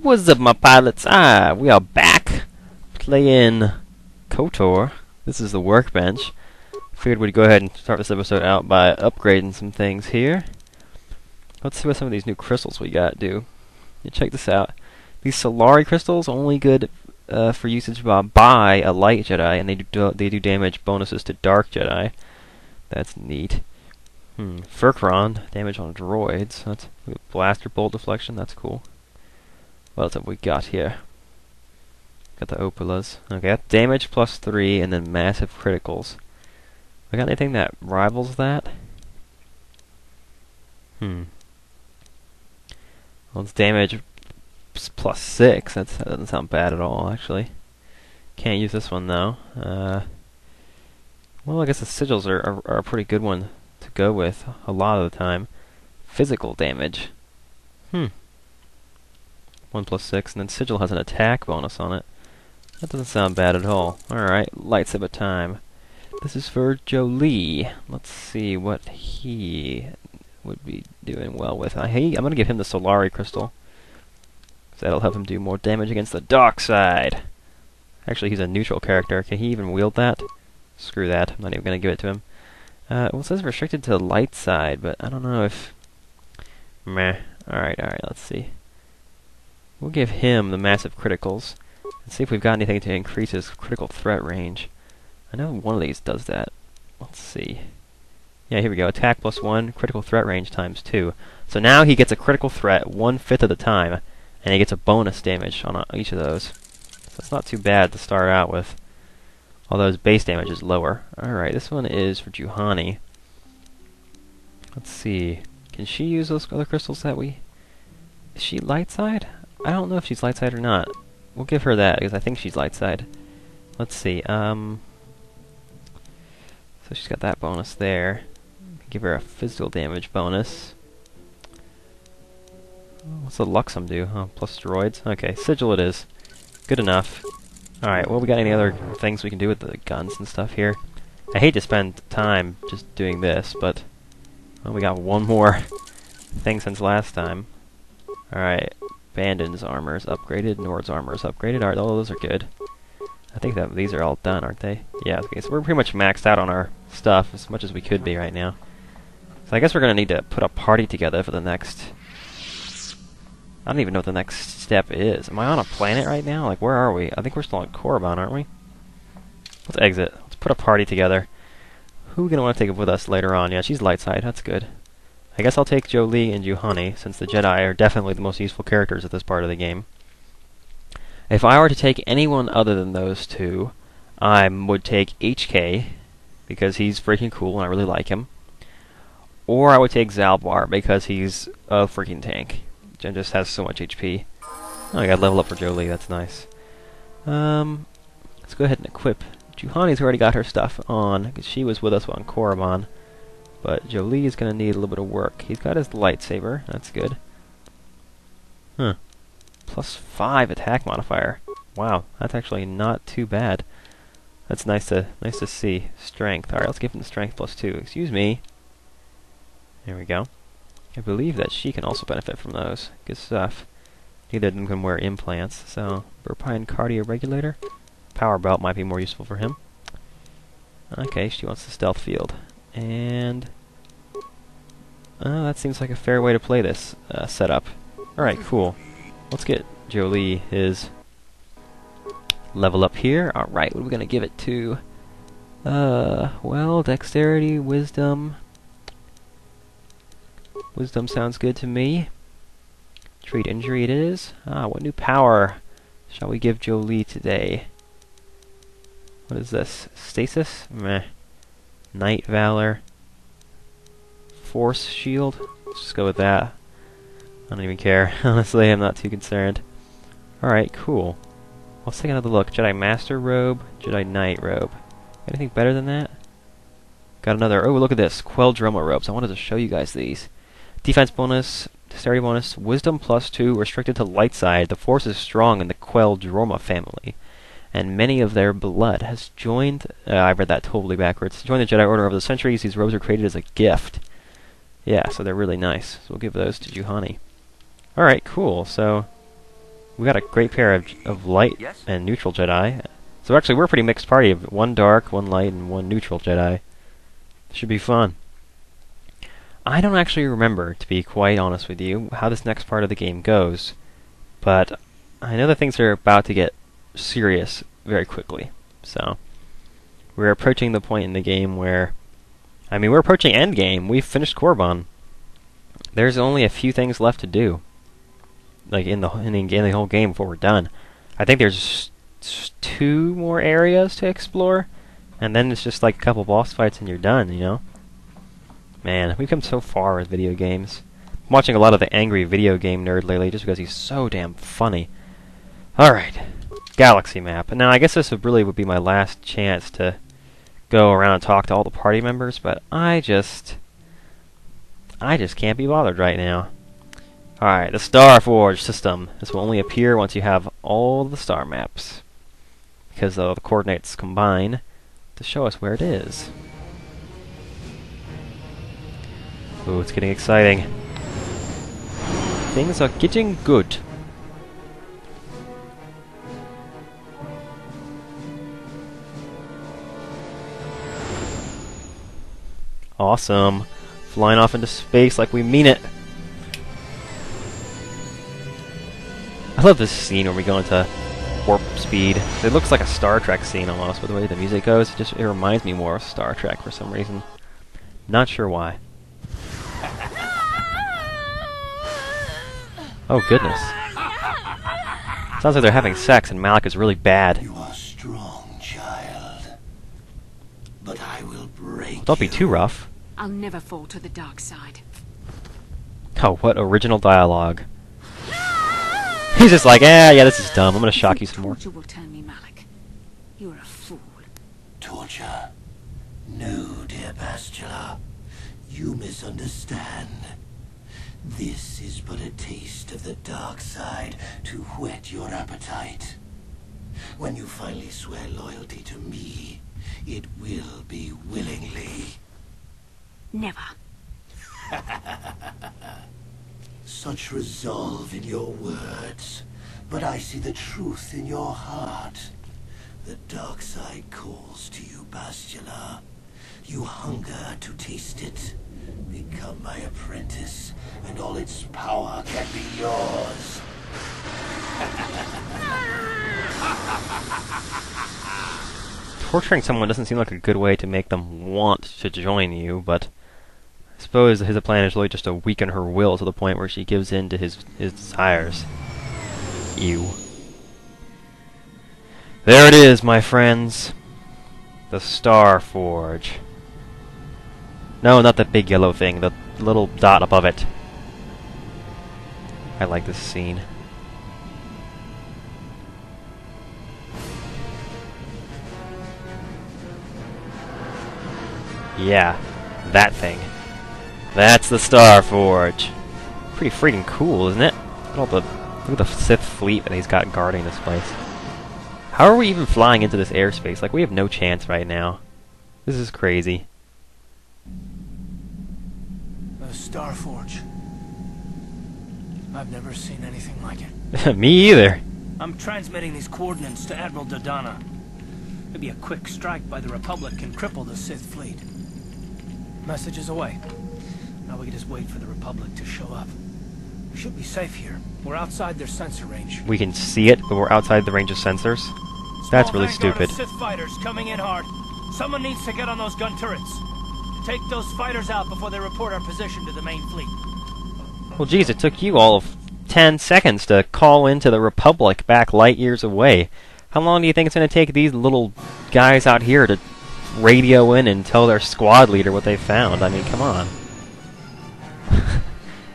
What's up, my pilots? We are back playing KotOR. This is the Workbench. Figured we'd go ahead and start this episode out by upgrading some things here. Let's see what some of these new crystals we got do. Check this out. These Solari crystals only good for usage by a light Jedi, and they do damage bonuses to dark Jedi. That's neat. Furkron, damage on droids. That's blaster bolt deflection. That's cool. What else have we got here? Got the Opalas. Okay, that's damage plus 3 and then massive criticals. We got anything that rivals that? Well, it's damage plus 6. That doesn't sound bad at all, actually. Can't use this one, though. Well, I guess the sigils are a pretty good one to go with a lot of the time. Physical damage. 1 plus 6, and then sigil has an attack bonus on it. That doesn't sound bad at all. Alright, lightsaber time. This is for Jolee. Let's see what he would be doing well with. I'm going to give him the Solari crystal. So that'll help him do more damage against the dark side. Actually, he's a neutral character. Can he even wield that? Screw that. I'm not even going to give it to him. Well, it says restricted to light side, but I don't know if... Meh. Alright, let's see. We'll give him the massive criticals and see if we've got anything to increase his critical threat range. I know one of these does that. Let's see. Yeah, here we go. Attack plus 1, critical threat range times 2. So now he gets a critical threat 1/5 of the time, and he gets a bonus damage on each of those. So it's not too bad to start out with, although his base damage is lower. Alright, this one is for Juhani. Let's see. Can she use those other crystals that we... Is she light side? I don't know if she's light side or not. We'll give her that, because I think she's light side. Let's see, so she's got that bonus there. Give her a physical damage bonus. What's the Luxum do? Oh, plus droids? Okay, sigil it is. Good enough. Alright, well, we got any other things we can do with the guns and stuff here? I hate to spend time just doing this, but... Well, we got one more thing since last time. Alright. Bandon's armor is upgraded, Nord's armor is upgraded. Alright, all those are good. I think that these are all done, aren't they? Yeah, okay, so we're pretty much maxed out on our stuff, as much as we could be right now. So I guess we're going to need to put a party together for the next... I don't even know what the next step is. Am I on a planet right now? Like, where are we? I think we're still on Korriban, aren't we? Let's exit. Let's put a party together. Who are we going to want to take with us later on? Yeah, she's light side, that's good. I guess I'll take Jolee and Juhani, since the Jedi are definitely the most useful characters at this part of the game. If I were to take anyone other than those two, I would take HK, because he's freaking cool and I really like him. Or I would take Zalbar, because he's a freaking tank, and just has so much HP. Oh, I got level up for Jolee, that's nice. Let's go ahead and equip. Juhani's already got her stuff on, because she was with us on Korriban. But Jolee is going to need a little bit of work. He's got his lightsaber. That's good. Plus 5 attack modifier. Wow, that's actually not too bad. That's nice to see. Strength. Alright, let's give him the strength plus 2. Excuse me. There we go. I believe that she can also benefit from those. Good stuff. Neither of them can wear implants. So, Burpine Cardio Regulator. Power Belt might be more useful for him. Okay, she wants the stealth field. And that seems like a fair way to play this setup. Alright, cool. Let's get Jolee his level up here. Alright, what are we going to give it to? Well, dexterity, wisdom. Wisdom sounds good to me. Treat injury it is. What new power shall we give Jolee today? What is this? Stasis? Meh. Night Valor. Force Shield. Let's just go with that. I don't even care. Honestly, I'm not too concerned. Alright, cool. Let's take another look. Jedi Master Robe, Jedi Knight Robe. Anything better than that? Got another... Oh, look at this. Queldroma Robes. I wanted to show you guys these. Defense bonus, dexterity bonus, Wisdom plus 2, restricted to light side. The Force is strong in the Queldroma family. And many of their blood has joined... I read that totally backwards. Joined the Jedi Order over the centuries. These robes are created as a gift. Yeah, so they're really nice. So we'll give those to Juhani. Alright, cool. So we got a great pair of light Yes? and neutral Jedi. So actually, we're a pretty mixed party of one dark, one light, and one neutral Jedi. Should be fun. I don't actually remember, to be quite honest with you, how this next part of the game goes, but I know that things are about to get serious very quickly. So, we're approaching the point in the game where, I mean, we're approaching endgame. We've finished Korriban. There's only a few things left to do, like in the whole game before we're done. I think there's 2 more areas to explore, and then it's just like a couple boss fights and you're done, you know? Man, we've come so far with video games. I'm watching a lot of the Angry Video Game Nerd lately just because he's so damn funny. Alright, galaxy map. Now, I guess this would be my last chance to go around and talk to all the party members, but I just can't be bothered right now. Alright, the Star Forge system. This will only appear once you have all the star maps, because the coordinates combine to show us where it is. Ooh, it's getting exciting. Things are getting good. Awesome. Flying off into space like we mean it. I love this scene where we go into warp speed. It looks like a Star Trek scene almost with the way the music goes. It reminds me more of Star Trek for some reason. Not sure why. Oh goodness. Sounds like they're having sex and Malik is really bad. You are strong, child. But I will break Don't be too rough. I'll never fall to the dark side. Oh, what original dialogue. He's just like, yeah, this is dumb. I'm gonna shock you some more. Torture will turn me, Malik. You're a fool. Torture? No, dear Bastila. You misunderstand. This is but a taste of the dark side to whet your appetite. When you finally swear loyalty to me, it will be willingly. Never. Such resolve in your words, but I see the truth in your heart. The dark side calls to you, Bastila. You hunger to taste it. Become my apprentice, and all its power can be yours. Torturing someone doesn't seem like a good way to make them want to join you, but I suppose his plan is really just to weaken her will to the point where she gives in to his desires. Ew. There it is, my friends. The Star Forge. No, not the big yellow thing, the little dot above it. I like this scene. Yeah, that thing. That's the Star Forge. Pretty freaking cool, isn't it? Look at the Sith fleet that he's got guarding this place. How are we even flying into this airspace? Like, we have no chance right now. This is crazy. The Star Forge. I've never seen anything like it. Me either. I'm transmitting these coordinates to Admiral Dodonna. Maybe a quick strike by the Republic can cripple the Sith fleet. Message is away. Now we can just wait for the Republic to show up. We should be safe here. We're outside their sensor range. We can see it, but we're outside the range of sensors. That's really stupid. Sith fighters coming in hard. Someone needs to get on those gun turrets. Take those fighters out before they report our position to the main fleet. Well, geez, it took you all of 10 seconds to call into the Republic back light years away. How long do you think it's going to take these little guys out here to radio in and tell their squad leader what they found? I mean, come on.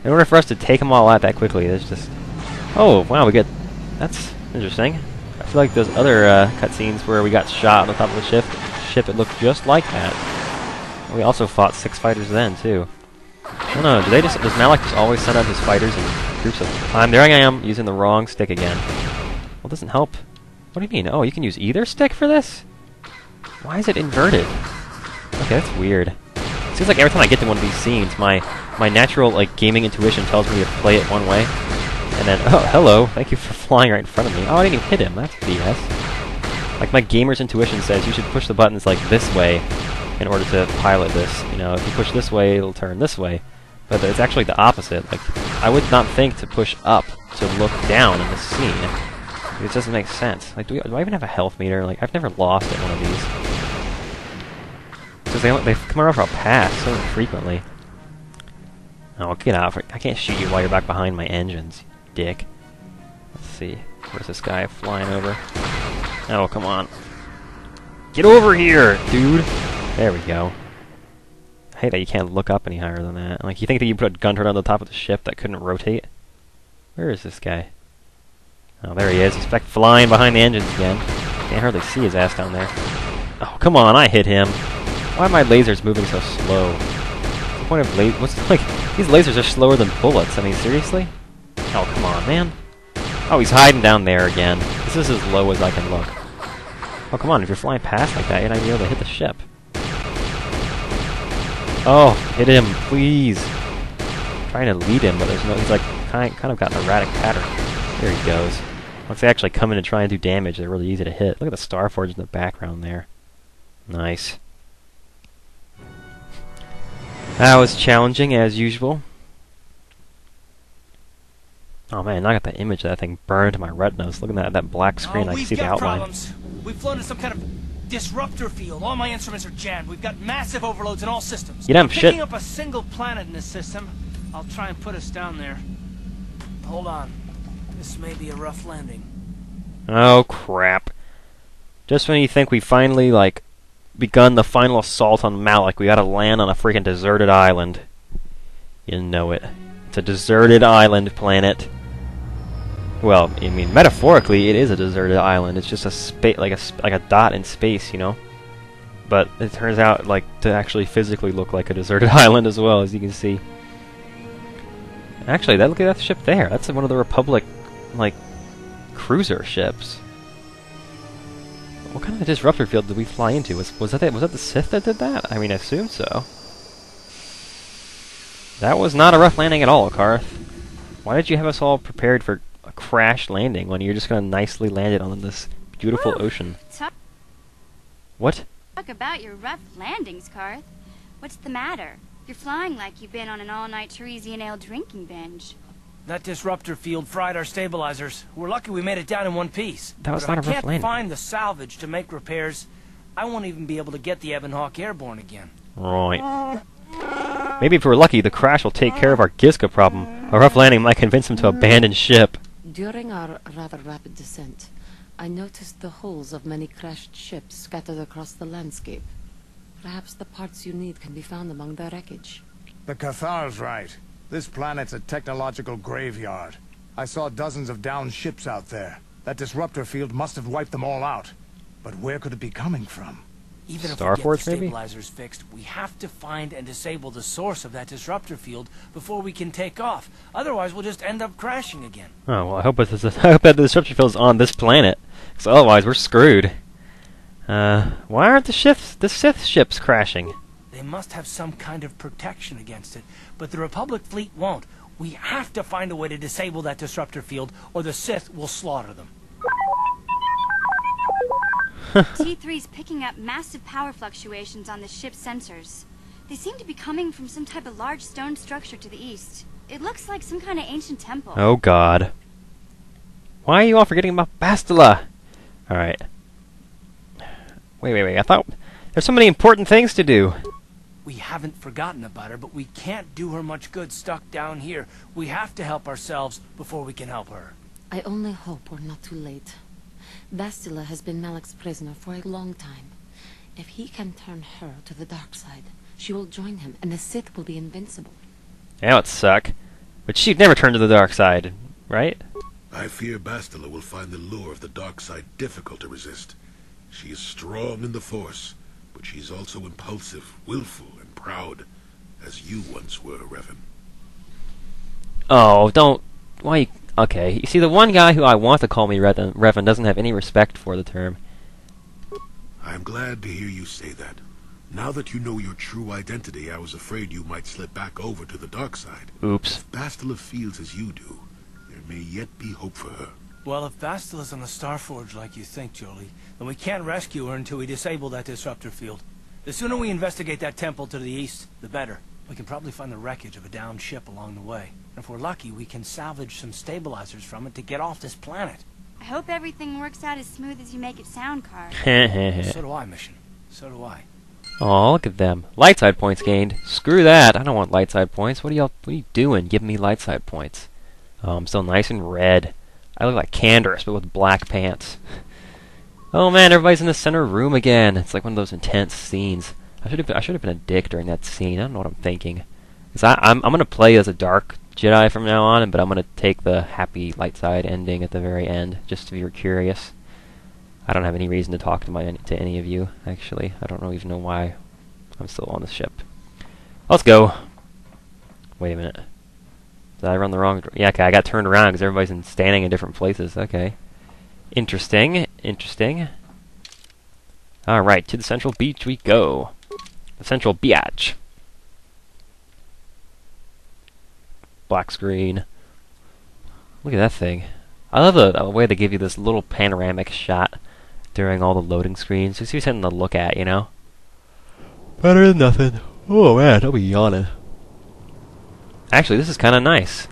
In order for us to take them all out that quickly, there's just... Oh, wow, we get... That's interesting. I feel like those other cutscenes where we got shot on the top of the ship, it looked just like that. We also fought 6 fighters then, too. I don't know, does Malik just always send out his fighters in groups of time? There I am, using the wrong stick again. Well, it doesn't help. What do you mean? Oh, you can use either stick for this? Why is it inverted? Okay, that's weird. It seems like every time I get to one of these scenes, my natural, like, gaming intuition tells me to play it one way. And then, oh, hello, thank you for flying right in front of me. Oh, I didn't even hit him, that's BS. Like, my gamer's intuition says you should push the buttons, like, this way in order to pilot this. You know, if you push this way, it'll turn this way. But it's actually the opposite. Like, I would not think to push up to look down in this scene. It doesn't make sense. Like, do I even have a health meter? Like, I've never lost at one of these. Because they come around for a pass so frequently. Oh, get out. I can't shoot you while you're back behind my engines, you dick. Let's see. Where's this guy flying over? Oh, come on. Get over here, dude! There we go. I hate that you can't look up any higher than that. Like, you think that you put a gun turret on the top of the ship that couldn't rotate? Where is this guy? Oh, there he is. He's back flying behind the engines again. Can't hardly see his ass down there. Oh, come on, I hit him. Why are my lasers moving so slow? What's the point of what's like? These lasers are slower than bullets. I mean, seriously? Oh, come on, man. Oh, he's hiding down there again. This is as low as I can look. Oh, come on, if you're flying past like that, you're not even able to hit the ship. Oh, hit him, please. I'm trying to lead him, but there's no... He's like, kind of got an erratic pattern. There he goes. Once they actually come in and try and do damage, they're really easy to hit. Look at the Starforge in the background there. Nice. That was challenging, as usual. Oh man, now I got the image of that thing burned to my retinas. Looking at that black screen, I can see the outline. Problems. We've flown to some kind of disruptor field. All my instruments are jammed. We've got massive overloads in all systems. You damn shit. Picking up a single planet in this system. I'll try and put us down there. Hold on. This may be a rough landing. Oh crap. Just when you think we finally, like, begun the final assault on Malik, we gotta land on a freaking deserted island. You know it. It's a deserted island planet. Well, I mean, metaphorically, it is a deserted island. It's just a like a dot in space, you know. But it turns out, like, to actually physically look like a deserted island as well, as you can see. Actually, look at that ship there. That's one of the Republic, like, cruiser ships. What kind of disruptor field did we fly into? Was that the Sith that did that? I mean, I assume so. That was not a rough landing at all, Karth. Why did you have us all prepared for a crash landing when you're just gonna nicely land it on this beautiful ocean? What? Talk about your rough landings, Karth. What's the matter? You're flying like you've been on an all-night Teresian ale drinking binge. That disruptor field fried our stabilizers. We're lucky we made it down in one piece. That was but not if a I rough can't landing. find the salvage to make repairs, I won't even be able to get the Ebonhawk airborne again. Right. Maybe if we're lucky, the crash will take care of our Giska problem. A rough landing might convince him to abandon ship. During our rather rapid descent, I noticed the hulls of many crashed ships scattered across the landscape. Perhaps the parts you need can be found among the wreckage. The KotOR's right. This planet's a technological graveyard. I saw dozens of downed ships out there. That disruptor field must have wiped them all out. But where could it be coming from? Even if we Starforge, get the maybe? stabilizers fixed, we have to find and disable the source of that disruptor field before we can take off. Otherwise, we'll just end up crashing again. Oh, well, I hope that the disruptor field is on this planet. Because otherwise, we're screwed. Why aren't the Sith ships crashing? They must have some kind of protection against it, but the Republic fleet won't. We have to find a way to disable that disruptor field, or the Sith will slaughter them. T3's picking up massive power fluctuations on the ship's sensors. They seem to be coming from some type of large stone structure to the east. It looks like some kind of ancient temple. Oh god. Why are you all forgetting about Bastila? Alright. Wait. I thought there's so many important things to do. We haven't forgotten about her, but we can't do her much good stuck down here. We have to help ourselves before we can help her. I only hope we're not too late. Bastila has been Malik's prisoner for a long time. If he can turn her to the dark side, she will join him, and the Sith will be invincible. That would suck. But she'd never turn to the dark side, right? I fear Bastila will find the lure of the dark side difficult to resist. She is strong in the Force, but she's also impulsive, willful, and proud, as you once were, Revan. Oh, don't... Why... Okay, you see, the one guy who I want to call me Revan doesn't have any respect for the term. I'm glad to hear you say that. Now that you know your true identity, I was afraid you might slip back over to the dark side. Oops. If Bastila feels as you do, there may yet be hope for her. Well, if Bastila's on the Starforge like you think, Jolie, then we can't rescue her until we disable that disruptor field. The sooner we investigate that temple to the east, the better. We can probably find the wreckage of a downed ship along the way. And if we're lucky, we can salvage some stabilizers from it to get off this planet. I hope everything works out as smooth as you make it sound, Carl. So do I, Mission. So do I. Oh, look at them. Light side points gained. Screw that. I don't want light side points. What are you doing? Give me light side points. Oh, I'm still nice and red. I look like Candace, but with black pants. Oh man, everybody's in the center room again. It's like one of those intense scenes. I should have been a dick during that scene. I don't know what I'm thinking. 'Cause I'm gonna play as a dark Jedi from now on, but I'm gonna take the happy light side ending at the very end, just if you're curious. I don't have any reason to talk to any of you, actually. I don't even know why I'm still on the ship. Let's go. Wait a minute. Did I run the wrong... Yeah, okay, I got turned around because everybody's standing in different places. Okay. Interesting. Interesting. Alright, to the central beach we go. The central beach. Black screen. Look at that thing. I love the way they give you this little panoramic shot during all the loading screens. Just something to look at, you know? Better than nothing. Oh man, I'll be yawning. Actually, this is kind of nice.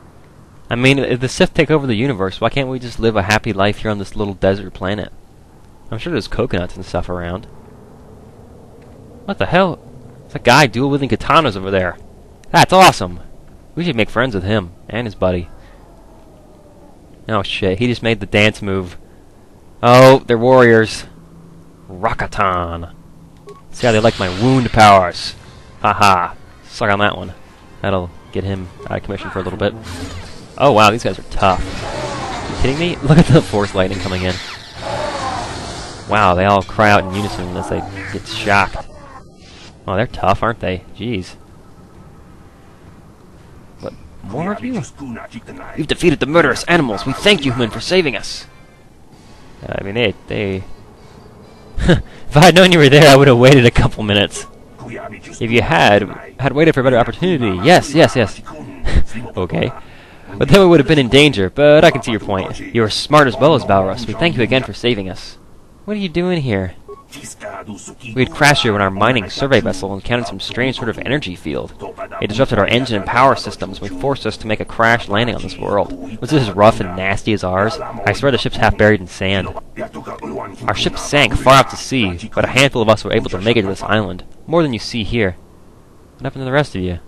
I mean, if the Sith take over the universe, why can't we just live a happy life here on this little desert planet? I'm sure there's coconuts and stuff around. What the hell? There's a guy dual-wielding katanas over there. That's awesome! We should make friends with him, and his buddy. Oh shit, he just made the dance move. Oh, they're warriors. Rakatan. See how they like my wound powers. Haha. Suck on that one. That'll get him out of commission for a little bit. Oh wow, these guys are tough. Are you kidding me? Look at the force lightning coming in. Wow, they all cry out in unison as they get shocked. Oh, they're tough, aren't they? Jeez. What? More of you? You've defeated the murderous animals. We thank you, human, for saving us. I mean, they... If I had known you were there, I would have waited a couple minutes. If you had waited for a better opportunity. Yes. Okay. But then we would have been in danger, but I can see your point. You are smart as well as Balrus. We thank you again for saving us. What are you doing here? We had crashed here when our mining survey vessel encountered some strange sort of energy field. It disrupted our engine and power systems, which forced us to make a crash landing on this world. Was this as rough and nasty as ours? I swear the ship's half buried in sand. Our ship sank far out to sea, but a handful of us were able to make it to this island. More than you see here. What happened to the rest of you?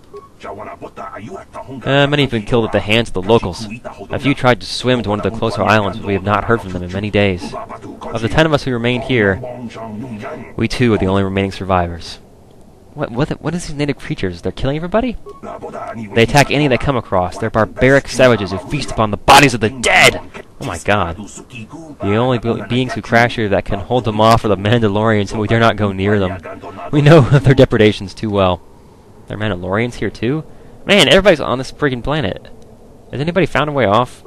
Many have been killed at the hands of the locals. A few tried to swim to one of the closer islands, but we have not heard from them in many days. Of the 10 of us who remained here, we two are the only remaining survivors. What is these native creatures? They're killing everybody? They attack any they come across. They're barbaric savages who feast upon the bodies of the dead! Oh my god. The only beings who crash here that can hold them off are the Mandalorians, and we dare not go near them. We know their depredations too well. There are Mandalorians here too? Man, everybody's on this friggin' planet. Has anybody found a way off?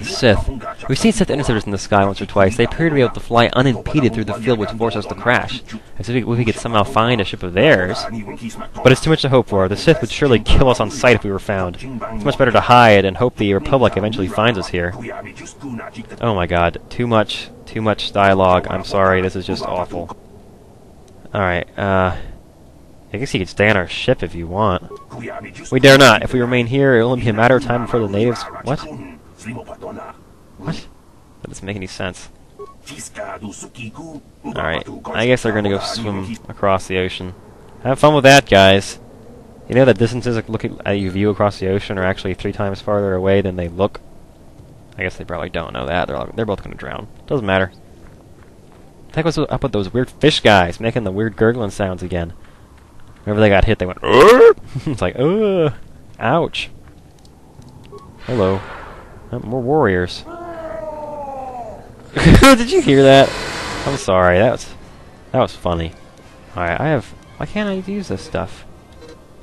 Sith. We've seen Sith interceptors in the sky once or twice. They appear to be able to fly unimpeded through the field which forced us to crash. As if we could somehow find a ship of theirs. But it's too much to hope for. The Sith would surely kill us on sight if we were found. It's much better to hide and hope the Republic eventually finds us here. Oh my god. Too much dialogue. I'm sorry, this is just awful. Alright, I guess you could stay on our ship if you want. We dare not. If we remain here, it will only be a matter of time before the natives... What? What? That doesn't make any sense. Alright, I guess they're gonna go swim across the ocean. Have fun with that, guys. You know that distances looking at you view across the ocean are actually 3 times farther away than they look? I guess they probably don't know that. They're both gonna drown. Doesn't matter. What the heck was up with those weird fish guys making the weird gurgling sounds again? Whenever they got hit, they went, it's like, ouch. Hello. More warriors. Did you hear that? I'm sorry, that was funny. Alright, why can't I use this stuff?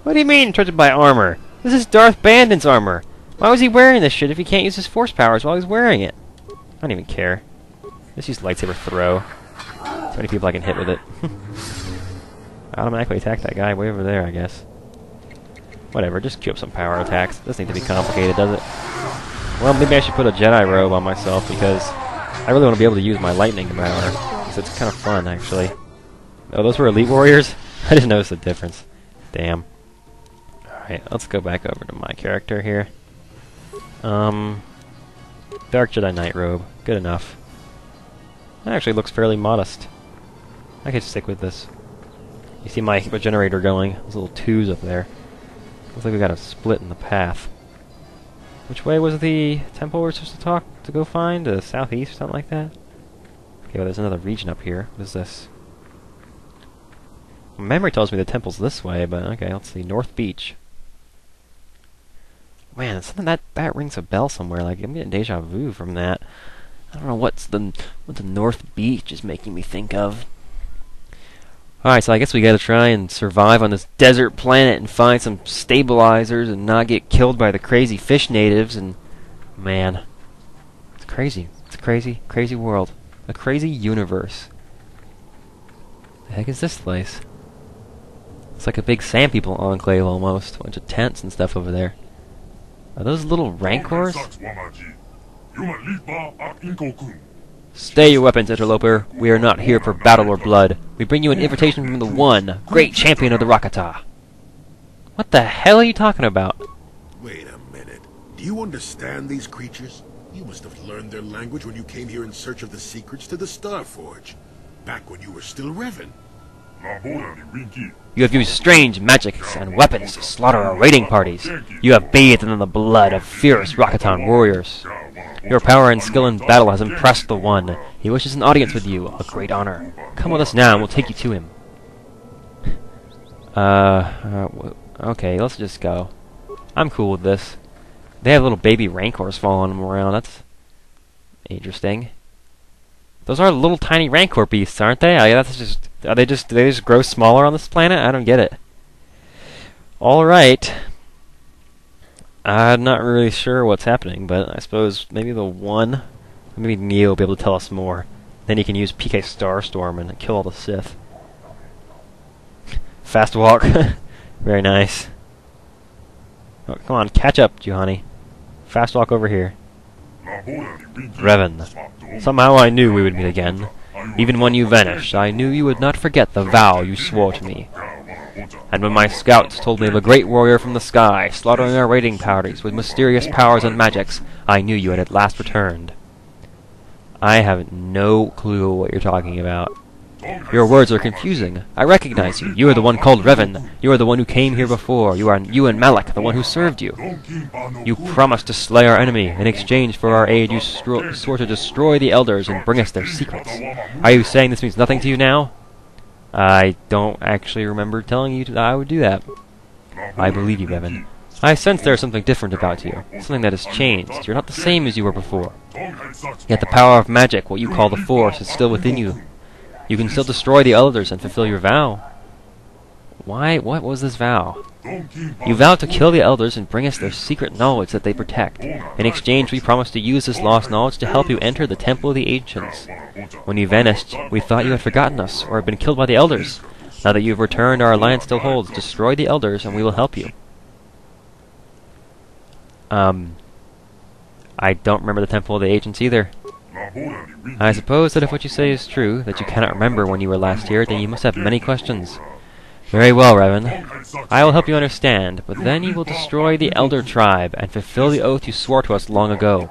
What do you mean, interrupted by armor? This is Darth Bandon's armor. Why was he wearing this shit if he can't use his force powers while he's wearing it? I don't even care. Just use lightsaber throw. So many people I can hit with it. Automatically attack that guy way over there, I guess. Whatever, just queue up some power attacks. Doesn't need to be complicated, does it? Well, maybe I should put a Jedi robe on myself because I really want to be able to use my lightning power. Because it's kind of fun, actually. Oh, those were Elite Warriors? I didn't notice the difference. Damn. Alright, let's go back over to my character here. Dark Jedi Knight robe. Good enough. That actually looks fairly modest. I could stick with this. You see my generator going. Those little twos up there. Looks like we got a split in the path. Which way was the temple we're supposed to go find? To the southeast, something like that? Okay, well there's another region up here. What is this? Memory tells me the temple's this way, but okay, let's see. North Beach. Man, it's something that rings a bell somewhere. Like I'm getting deja vu from that. I don't know what the North Beach is making me think of. Alright, so I guess we gotta try and survive on this desert planet and find some stabilizers and not get killed by the crazy fish natives and... Man. It's crazy. It's a crazy, crazy world. A crazy universe. The heck is this place? It's like a big sand people enclave almost. A bunch of tents and stuff over there. Are those little rancors? Stay your weapons, interloper. We are not here for battle or blood. We bring you an invitation from the One, great champion of the Rakata. What the hell are you talking about? Wait a minute. Do you understand these creatures? You must have learned their language when you came here in search of the secrets to the Star Forge. Back when you were still Revan. You have used strange magics and weapons to slaughter our raiding parties. You have bathed in the blood of fierce Rakatan warriors. Your power and skill in battle has impressed the One. He wishes an audience with you, a great honor. Come with us now and we'll take you to him. Okay, let's just go. I'm cool with this. They have little baby rancors following them around. That's interesting. Those are little tiny rancor beasts, aren't they? Do they just grow smaller on this planet? I don't get it. Alright. I'm not really sure what's happening, but I suppose maybe the One, maybe Neo will be able to tell us more. Then he can use PK Starstorm and kill all the Sith. Fast walk. Very nice. Oh, come on, catch up, Juhani. Fast walk over here. Revan, somehow I knew we would meet again. Even when you vanished, I knew you would not forget the vow you swore to me. And when my scouts told me of a great warrior from the sky, slaughtering our raiding parties with mysterious powers and magics, I knew you had at last returned. I have no clue what you're talking about. Your words are confusing. I recognize you. You are the one called Revan. You are the one who came here before. You and Malak, the one who served you. You promised to slay our enemy. In exchange for our aid, you swore to destroy the Elders and bring us their secrets. Are you saying this means nothing to you now? I don't actually remember telling you that I would do that. I believe you, Revan. I sense there is something different about you. Something that has changed. You're not the same as you were before. Yet the power of magic, what you call the Force, is still within you. You can still destroy the Elders and fulfill your vow. Why? What was this vow? You vowed to kill the Elders and bring us their secret knowledge that they protect. In exchange, we promised to use this lost knowledge to help you enter the Temple of the Ancients. When you vanished, we thought you had forgotten us or had been killed by the Elders. Now that you have returned, our alliance still holds. Destroy the Elders and we will help you. I don't remember the Temple of the Ancients either. I suppose that if what you say is true, that you cannot remember when you were last here, then you must have many questions. Very well, Revan. I will help you understand, but then you will destroy the Elder Tribe and fulfill the oath you swore to us long ago.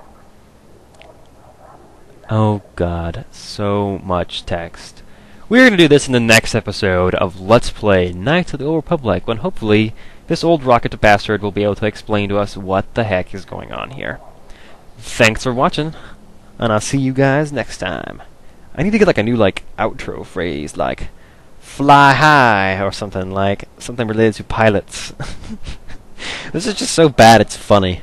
Oh god, so much text. We're going to do this in the next episode of Let's Play Knights of the Old Republic, when hopefully this old rocket bastard will be able to explain to us what the heck is going on here. Thanks for watching, and I'll see you guys next time. I need to get like a new outro phrase, like fly high or something related to pilots. This is just so bad it's funny.